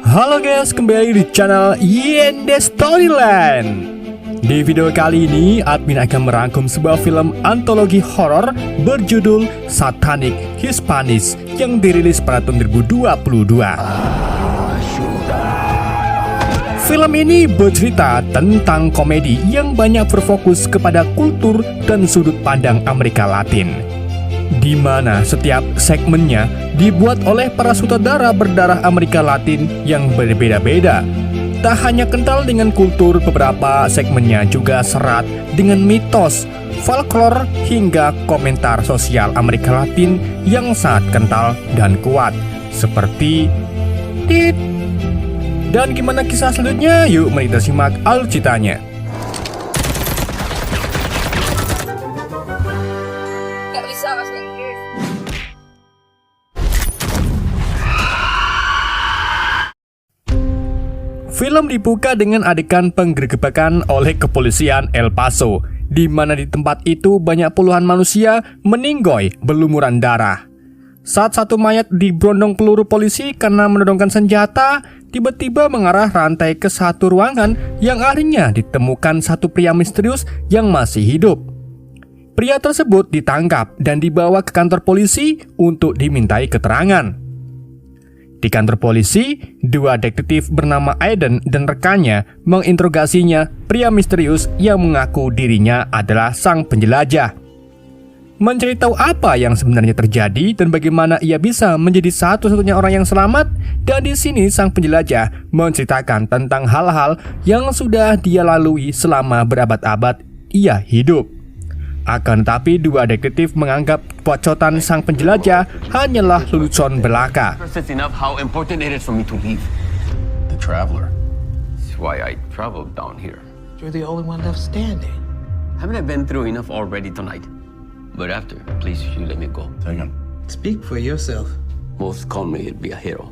Halo guys, kembali di channel Yende Storyland. Di video kali ini, admin akan merangkum sebuah film antologi horor berjudul Satanic Hispanics yang dirilis pada tahun 2022. Film ini bercerita tentang komedi yang banyak berfokus kepada kultur dan sudut pandang Amerika Latin, di mana setiap segmennya dibuat oleh para sutradara berdarah Amerika Latin yang berbeda-beda. Tak hanya kental dengan kultur, beberapa segmennya juga serat dengan mitos, folklore, hingga komentar sosial Amerika Latin yang sangat kental dan kuat, seperti tit. Dan gimana kisah selanjutnya? Yuk mari kita simak alur ceritanya. Gak bisa bahasa Inggris. Film dibuka dengan adegan penggerebekan oleh kepolisian El Paso, di mana di tempat itu banyak puluhan manusia meninggoy berlumuran darah. Saat satu mayat diberondong peluru polisi karena menodongkan senjata, tiba-tiba mengarah rantai ke satu ruangan yang akhirnya ditemukan satu pria misterius yang masih hidup. Pria tersebut ditangkap dan dibawa ke kantor polisi untuk dimintai keterangan. Di kantor polisi, dua detektif bernama Aiden dan rekannya menginterogasinya pria misterius yang mengaku dirinya adalah sang penjelajah. Mencari tahu apa yang sebenarnya terjadi dan bagaimana ia bisa menjadi satu-satunya orang yang selamat, dan di sini sang penjelajah menceritakan tentang hal-hal yang sudah dia lalui selama berabad-abad ia hidup. Akan tetapi dua detektif menganggap bacotan sang penjelajah hanyalah lelucon belaka. It's enough how important it is for me to leave. The traveler. That's why I traveled down here. You're the only one left standing. Haven't I been through enough already tonight? But after, please, you let me go. Hang on. Speak for yourself. Most call me to be a hero.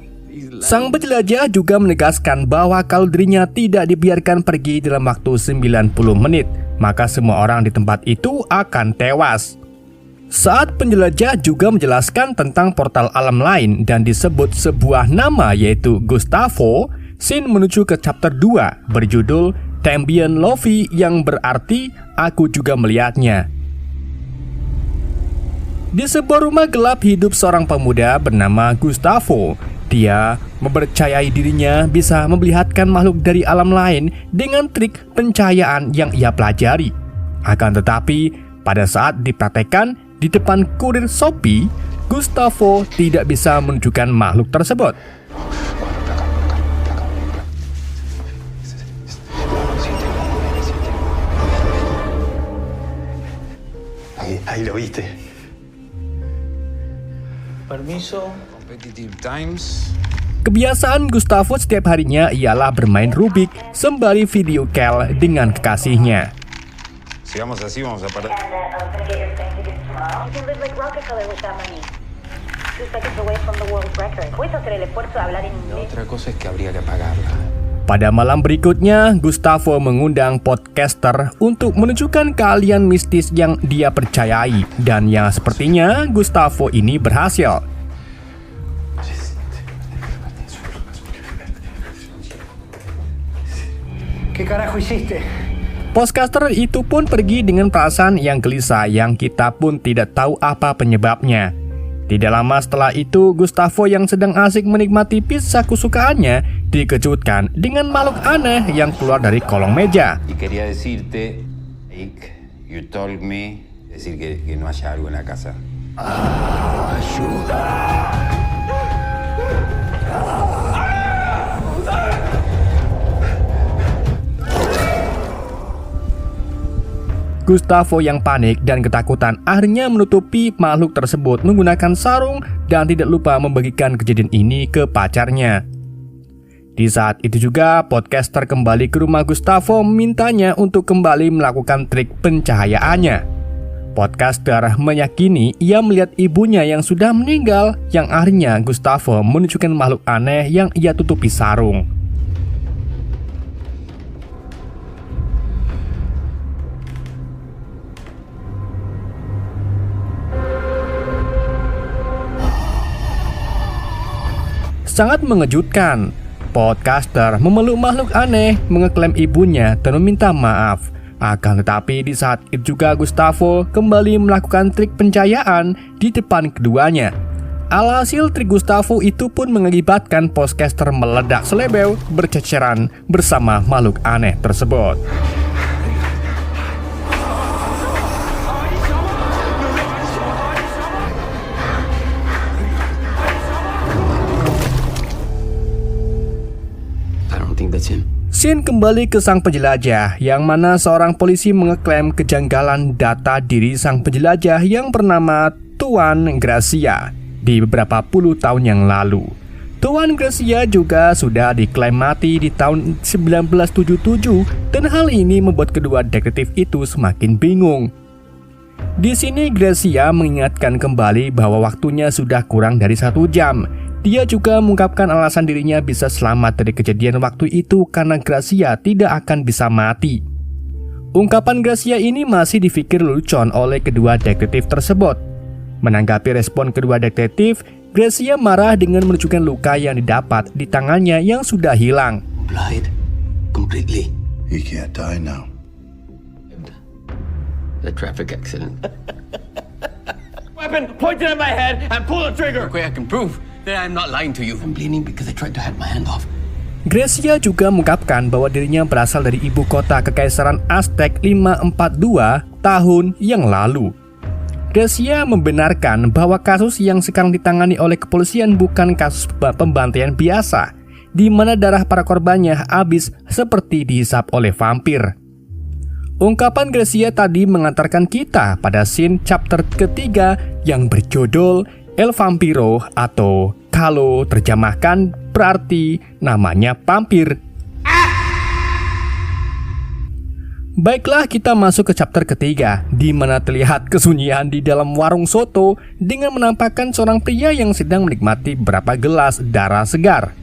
Sang penjelajah juga menegaskan bahwa kalau dirinya tidak dibiarkan pergi dalam waktu 90 menit, maka semua orang di tempat itu akan tewas. Saat penjelajah juga menjelaskan tentang portal alam lain dan disebut sebuah nama yaitu Gustavo, scene menuju ke chapter 2 berjudul Tambien Lovi yang berarti aku juga melihatnya. Di sebuah rumah gelap hidup seorang pemuda bernama Gustavo. Dia mempercayai dirinya bisa memperlihatkan makhluk dari alam lain dengan trik pencahayaan yang ia pelajari. Akan tetapi, pada saat dipraktekkan di depan kurir Shopee, Gustavo tidak bisa menunjukkan makhluk tersebut. Ahí lo viste. Permiso. Competitive Times. Kebiasaan Gustavo setiap harinya ialah bermain Rubik sembari video call dengan kekasihnya. Si vamos así, vamos a parar. And I was gonna get your plane tickets tomorrow. You can live like Rockefeller with that money. 2 seconds away from the world record. Puedes hacer el esfuerzo de hablar en inglés. Otra cosa es que habría que pagarla. Pada malam berikutnya, Gustavo mengundang podcaster untuk menunjukkan keahlian mistis yang dia percayai, dan yang sepertinya Gustavo ini berhasil. ¿Qué carajo hiciste? Podcaster itu pun pergi dengan perasaan yang gelisah yang kita pun tidak tahu apa penyebabnya. Tidak lama setelah itu, Gustavo yang sedang asik menikmati pizza kesukaannya dikejutkan dengan makhluk aneh yang keluar dari kolong meja. Y quería decirte, Ike, you told me, decir que no haya algo en la casa. Gustavo yang panik dan ketakutan akhirnya menutupi makhluk tersebut menggunakan sarung dan tidak lupa membagikan kejadian ini ke pacarnya. Di saat itu juga, podcaster kembali ke rumah Gustavo memintanya untuk kembali melakukan trik pencahayaannya. Podcaster meyakini ia melihat ibunya yang sudah meninggal, yang akhirnya Gustavo menunjukkan makhluk aneh yang ia tutupi sarung. Sangat mengejutkan. Podcaster memeluk makhluk aneh, mengeklaim ibunya dan meminta maaf. Akan tetapi di saat itu juga Gustavo kembali melakukan trik pencahayaan di depan keduanya. Alhasil trik Gustavo itu pun mengakibatkan podcaster meledak selebeu berceceran bersama makhluk aneh tersebut. Scene kembali ke sang penjelajah, yang mana seorang polisi mengeklaim kejanggalan data diri sang penjelajah yang bernama Tuan Gracia di beberapa puluh tahun yang lalu. Tuan Gracia juga sudah diklaim mati di tahun 1977 dan hal ini membuat kedua detektif itu semakin bingung. Di sini Gracia mengingatkan kembali bahwa waktunya sudah kurang dari 1 jam. Dia juga mengungkapkan alasan dirinya bisa selamat dari kejadian waktu itu karena Gracia tidak akan bisa mati. Ungkapan Gracia ini masih dipikir lelucon oleh kedua detektif tersebut. Menanggapi respon kedua detektif, Gracia marah dengan menunjukkan luka yang didapat di tangannya yang sudah hilang. Blind completely. He can't die now. The traffic accident. Weapon pointed at my head and pull the trigger. Okay, I can prove that I'm not lying to you. I'm bleeding because I tried to hack my hand off. Gracia juga mengungkapkan bahwa dirinya berasal dari ibu kota Kekaisaran Aztec 542 tahun yang lalu. Gracia membenarkan bahwa kasus yang sekarang ditangani oleh kepolisian bukan kasus pembantaian biasa, di mana darah para korbannya habis seperti dihisap oleh vampir. Ungkapan Gracia tadi mengantarkan kita pada scene chapter ketiga yang berjudul El Vampiro, atau kalau terjemahkan berarti namanya vampir. Baiklah, kita masuk ke chapter ketiga, di mana terlihat kesunyian di dalam warung soto dengan menampakkan seorang pria yang sedang menikmati beberapa gelas darah segar.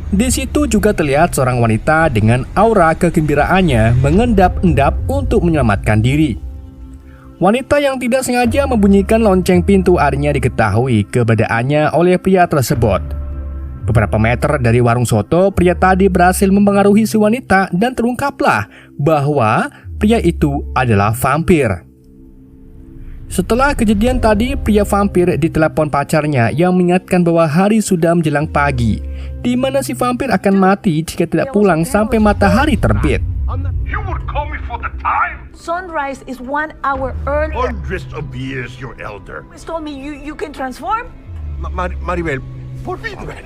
Di situ juga terlihat seorang wanita dengan aura kegembiraannya mengendap-endap untuk menyelamatkan diri. Wanita yang tidak sengaja membunyikan lonceng pintu akhirnya diketahui keberadaannya oleh pria tersebut. Beberapa meter dari warung soto, pria tadi berhasil mempengaruhi si wanita dan terungkaplah bahwa pria itu adalah vampir. Setelah kejadian tadi, pria vampir ditelepon pacarnya yang mengingatkan bahwa hari sudah menjelang pagi, di mana si vampir akan mati jika tidak pulang sampai matahari terbit. You would call me for the time? Sunrise is 1 hour earlier. Hundreds of years your elder. You told me you can transform? Maribel, be the man.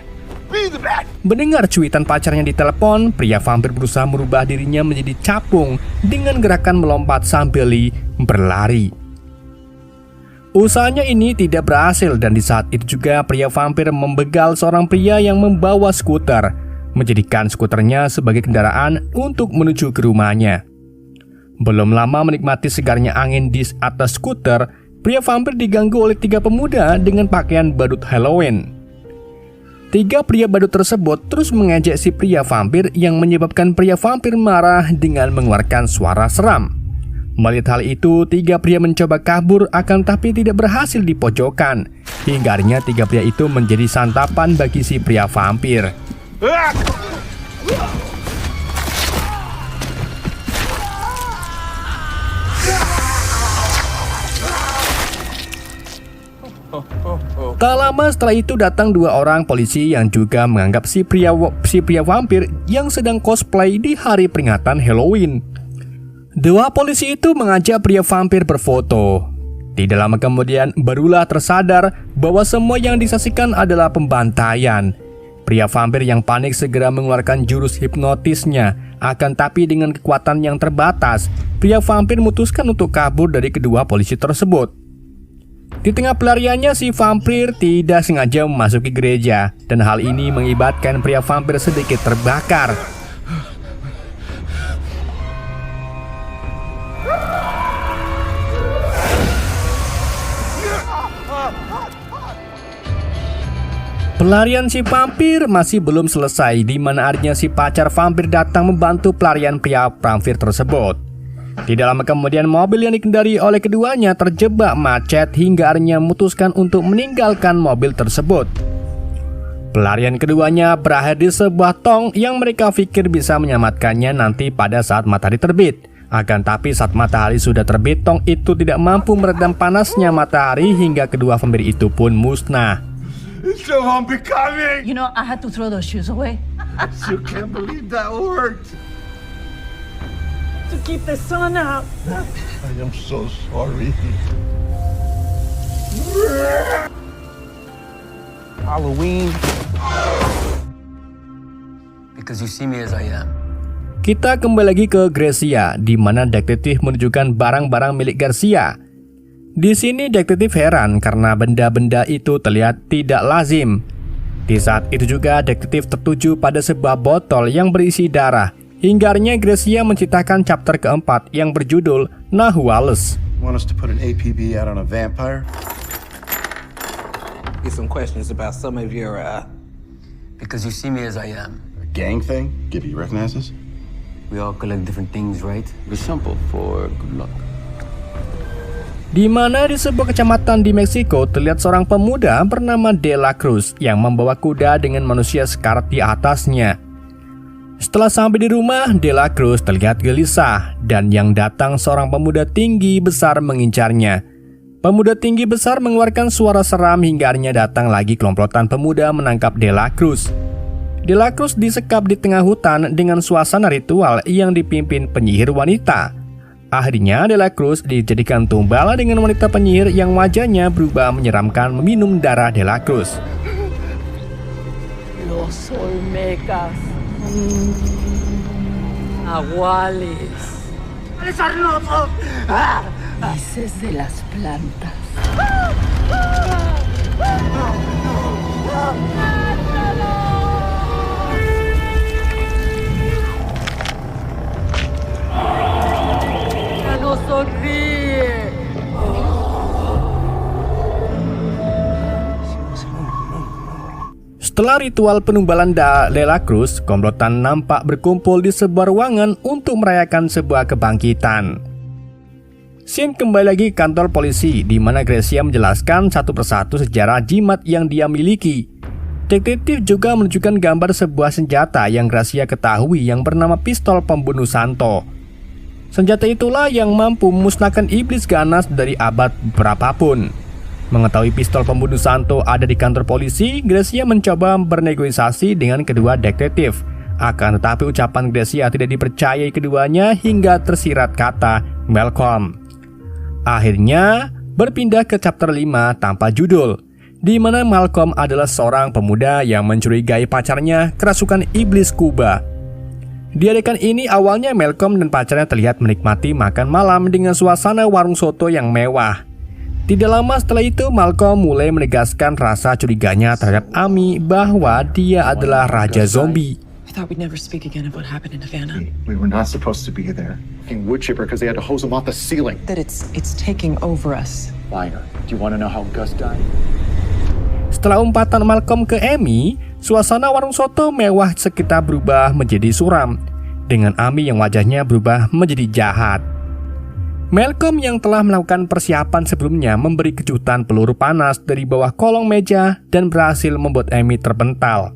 Be the man. Mendengar cuitan pacarnya di telepon, pria vampir berusaha merubah dirinya menjadi capung dengan gerakan melompat sambil berlari. Usahanya ini tidak berhasil dan di saat itu juga pria vampir membegal seorang pria yang membawa skuter, menjadikan skuternya sebagai kendaraan untuk menuju ke rumahnya. Belum lama menikmati segarnya angin di atas skuter, pria vampir diganggu oleh 3 pemuda dengan pakaian badut Halloween. 3 pria badut tersebut terus mengejek si pria vampir yang menyebabkan pria vampir marah dengan mengeluarkan suara seram. Melihat hal itu, 3 pria mencoba kabur akan tapi tidak berhasil dipojokkan. Hingga akhirnya 3 pria itu menjadi santapan bagi si pria vampir. Tak lama setelah itu datang 2 orang polisi yang juga menganggap si pria vampir yang sedang cosplay di hari peringatan Halloween. 2 polisi itu mengajak pria vampir berfoto. Tidak lama kemudian barulah tersadar bahwa semua yang disaksikan adalah pembantaian. Pria vampir yang panik segera mengeluarkan jurus hipnotisnya. Akan tapi dengan kekuatan yang terbatas, pria vampir memutuskan untuk kabur dari kedua polisi tersebut. Di tengah pelariannya, si vampir tidak sengaja memasuki gereja, dan hal ini mengakibatkan pria vampir sedikit terbakar. Pelarian si vampir masih belum selesai, di mana akhirnya si pacar vampir datang membantu pelarian pria vampir tersebut. Tidak lama kemudian mobil yang dikendari oleh keduanya terjebak macet hingga akhirnya memutuskan untuk meninggalkan mobil tersebut. Pelarian keduanya berakhir di sebuah tong yang mereka pikir bisa menyelamatkannya nanti pada saat matahari terbit. Akan tapi saat matahari sudah terbit, tong itu tidak mampu meredam panasnya matahari hingga kedua vampir itu pun musnah. The zombie coming! You know, I had to throw those shoes away I still can't believe that worked. to keep the sun out. I am so sorry. Halloween. Because you see me as I am. Kita kembali lagi ke Gracia, di mana detektif menunjukkan barang-barang milik Garcia. Di sini detektif heran karena benda-benda itu terlihat tidak lazim. Di saat itu juga detektif tertuju pada sebuah botol yang berisi darah. Hingga akhirnya Gracia menciptakan chapter keempat yang berjudul Nahuales. Want us to put an APB out on a vampire? Get some questions about some of your, Because you see me as I am. A gang thing? Give you recognize us? We all collect different things, right? Be simple for good luck. Di mana di sebuah kecamatan di Meksiko terlihat seorang pemuda bernama De La Cruz yang membawa kuda dengan manusia sekarat di atasnya. Setelah sampai di rumah, De La Cruz terlihat gelisah dan yang datang seorang pemuda tinggi besar mengincarnya. Pemuda tinggi besar mengeluarkan suara seram hingga akhirnya datang lagi kelompokan pemuda menangkap De La Cruz. De La Cruz disekap di tengah hutan dengan suasana ritual yang dipimpin penyihir wanita. Akhirnya De La Cruz dijadikan tumbal dengan wanita penyihir yang wajahnya berubah menyeramkan meminum darah De La Cruz. Los Olmecas. Aguales. Dices de las plantas. Ya no sonríe. Setelah ritual penumbalan De La Cruz, komplotan nampak berkumpul di sebuah ruangan untuk merayakan sebuah kebangkitan. Scene kembali lagi ke kantor polisi, di mana Gracia menjelaskan satu persatu sejarah jimat yang dia miliki. Detektif juga menunjukkan gambar sebuah senjata yang Gracia ketahui yang bernama pistol pembunuh Santo. Senjata itulah yang mampu memusnahkan iblis ganas dari abad berapapun. Mengetahui pistol pembunuh Santo ada di kantor polisi, Gracia mencoba bernegosiasi dengan kedua detektif. Akan tetapi ucapan Gracia tidak dipercayai keduanya hingga tersirat kata Malcolm. Akhirnya berpindah ke chapter 5 tanpa judul, di mana Malcolm adalah seorang pemuda yang mencurigai pacarnya kerasukan iblis Kuba. Di adegan ini awalnya Malcolm dan pacarnya terlihat menikmati makan malam dengan suasana warung soto yang mewah. Tidak lama setelah itu, Malcolm mulai menegaskan rasa curiganya terhadap Amy bahwa dia adalah raja zombie. I thought we'd never speak again of what happened in Havana. We were not supposed to be there. Fucking wood chipper because they had to hose him off the ceiling. That it's taking over us. Liar. Do you want to know how Gus died? Setelah umpatan Malcolm ke Amy, suasana warung soto mewah sekitar berubah menjadi suram, dengan Amy yang wajahnya berubah menjadi jahat. Malcolm yang telah melakukan persiapan sebelumnya memberi kejutan peluru panas dari bawah kolong meja dan berhasil membuat Amy terpental.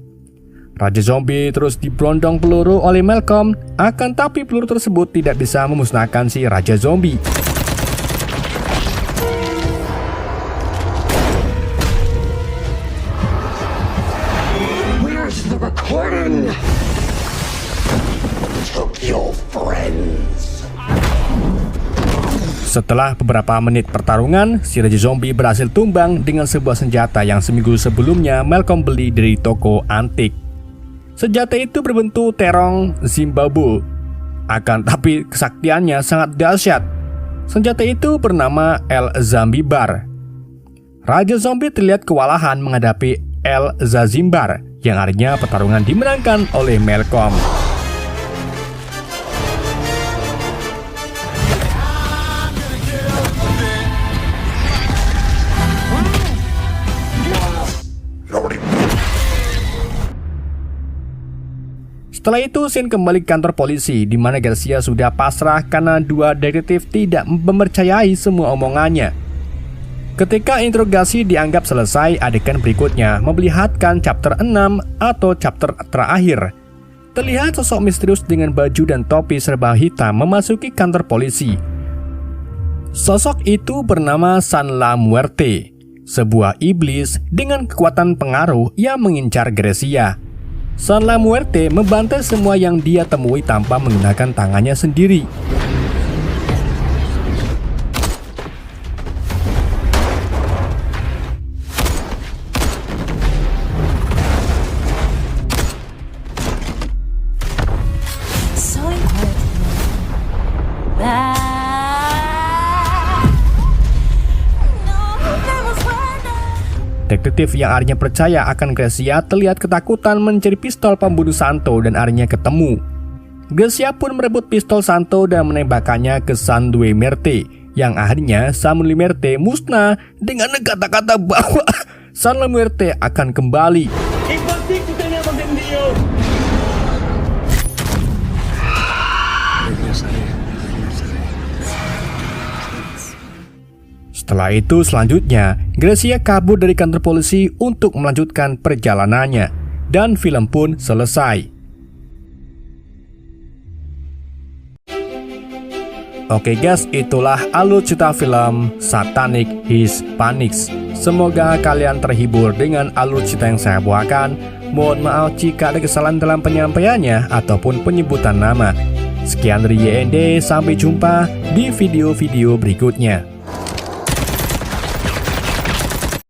Raja zombie terus diberondong peluru oleh Malcolm, akan tapi peluru tersebut tidak bisa memusnahkan si raja zombie. Where's the recording? Took your friends. Setelah beberapa menit pertarungan, si raja zombie berhasil tumbang dengan sebuah senjata yang seminggu sebelumnya Malcolm beli dari toko antik. Senjata itu berbentuk terong Zimbabwe. Akan tapi kesaktiannya sangat dahsyat. Senjata itu bernama El Zambibar. Raja zombie terlihat kewalahan menghadapi El Zazimbar, yang akhirnya pertarungan dimenangkan oleh Malcolm. Setelah itu, scene kembali ke kantor polisi, di mana Garcia sudah pasrah karena dua detektif tidak mempercayai semua omongannya. Ketika interogasi dianggap selesai, adegan berikutnya memperlihatkan chapter 6 atau chapter terakhir. Terlihat sosok misterius dengan baju dan topi serba hitam memasuki kantor polisi. Sosok itu bernama San La Muerte, sebuah iblis dengan kekuatan pengaruh yang mengincar Gracia. San La Muerte membantai semua yang dia temui tanpa menggunakan tangannya sendiri. Detektif yang akhirnya percaya akan Gracia terlihat ketakutan mencari pistol pembunuh Santo dan akhirnya ketemu. Gracia pun merebut pistol Santo dan menembakkannya ke San Due Muerte, yang akhirnya San Due Muerte musnah dengan kata-kata bahwa San La Muerte akan kembali. Setelah itu selanjutnya, Gracia kabur dari kantor polisi untuk melanjutkan perjalanannya, dan film pun selesai. Oke guys, itulah alur cerita film Satanic Hispanics. Semoga kalian terhibur dengan alur cerita yang saya bawakan. Mohon maaf jika ada kesalahan dalam penyampaiannya ataupun penyebutan nama. Sekian dari YND, sampai jumpa di video-video berikutnya.